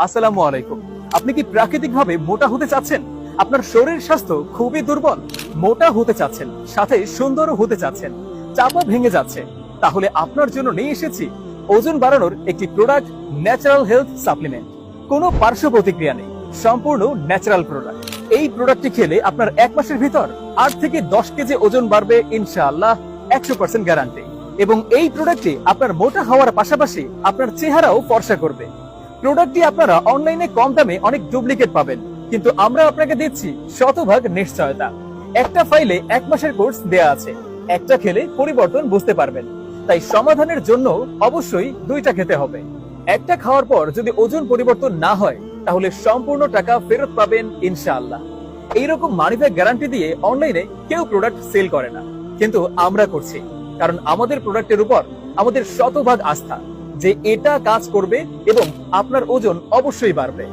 আসসালামু আলাইকুম। আপনি কি প্রাকৃতিকভাবে মোটা হতে চাচ্ছেন? আপনার শরীর স্বাস্থ্য খুবই দুর্বল, মোটা হতে চাচ্ছেন, সাথে সুন্দরও হতে চাচ্ছেন, চাপও ভেঙে যাচ্ছে, তাহলে আপনার জন্য নিয়ে এসেছি ওজন বাড়ানোর একটি প্রোডাক্ট, ন্যাচারাল হেলথ সাপ্লিমেন্ট। কোনো পার্শ্ব প্রতিক্রিয়া নেই, সম্পূর্ণ ন্যাচারাল প্রোডাক্ট। এই প্রোডাক্টটি খেলে আপনার 1 মাসের ভিতর 8 থেকে 10 কেজি ওজন বাড়বে ইনশাআল্লাহ, 100% গ্যারান্টি। এবং এই প্রোডাক্টটি আপনার মোটা হওয়ার পাশাপাশি আপনার চেহারাও ফর্সা করবে। প্রোডাক্টটি আপনারা অনলাইনে কম দামে অনেক ডুপ্লিকেট পাবেন, কিন্তু আমরা আপনাকে দিচ্ছি শতভাগ নিশ্চয়তা। একটা ফাইলে 1 মাসের কোর্স দেয়া আছে, একটা খেলে পরিবর্তন বুঝতে পারবেন। তাই সমাধানের জন্য অবশ্যই 2টা খেতে হবে। একটা খাওয়ার পর যদি ওজন পরিবর্তন না হয়, তাহলে সম্পূর্ণ টাকা ফেরত পাবেন ইনশাআল্লাহ। এইরকম মানিব্যাগ গ্যারান্টি দিয়ে অনলাইনে কেউ প্রোডাক্ট সেল করে না, কিন্তু আমরা করছি, কারণ আমাদের প্রোডাক্টের উপর আমাদের শতভাগ আস্থা যে এটা কাজ করবে এবং আপনার ওজন অবশ্যই বাড়বে।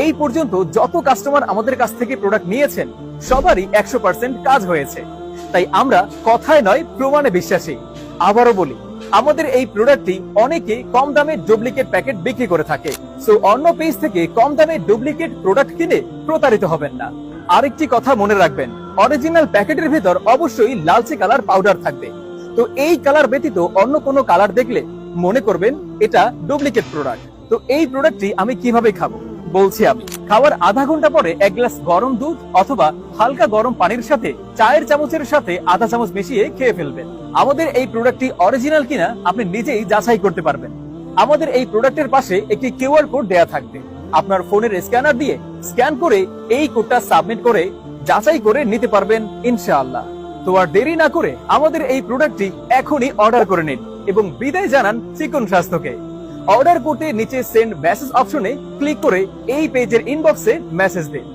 এই পর্যন্ত যত কাস্টমার আমাদের কাছ থেকে প্রোডাক্ট নিয়েছেন, সবারই 100% কাজ হয়েছে। তাই আমরা কথায় নয়, প্রমাণে বিশ্বাসী। আবারও বলি, আমাদের এই প্রোডাক্টটি অনেকে কম দামে ডুপ্লিকেট প্যাকেট বিক্রি করে থাকে। সো অন্য পেজ থেকে কম দামে ডুপ্লিকেট প্রোডাক্ট কিনে প্রতারিত হবেন না। আরেকটি কথা মনে রাখবেন, অরিজিনাল প্যাকেটের ভেতর অবশ্যই লালচে কালার পাউডার থাকবে। তো এই কালার ব্যতীত অন্য কোনো কালার দেখলে মনে করবেন এটা ডুপ্লিকেট প্রোডাক্ট। তো এই প্রোডাক্টটি আমি কিভাবে খাবো বলছি আমি। খাওয়ার আধা ঘন্টা পরে 1 গ্লাস গরম দুধ অথবা হালকা গরম পানির সাথে চায়ের চামচের সাথে আধা চামচ মিশিয়ে খেয়ে ফেলবেন। আমাদের এই প্রোডাক্টটি অরিজিনাল কিনা আপনি নিজেই যাচাই করতে পারবেন। আমাদের এই প্রোডাক্টের পাশে একটি কিউআর কোড দেয়া থাকবে। আপনার ফোনের স্ক্যানার দিয়ে স্ক্যান করে এই কোডটা সাবমিট করে যাচাই করে নিতে পারবেন ইনশাআল্লাহ। তো আর দেরি না করে আমাদের এই প্রোডাক্টটি এখনই অর্ডার করে নিন এবং বিদায় জানান চিকন স্বাস্থ্যকে। অর্ডার করতে নিচে সেন্ড মেসেজ অপশনে ক্লিক করে এই পেজের ইনবক্সে মেসেজ দিন।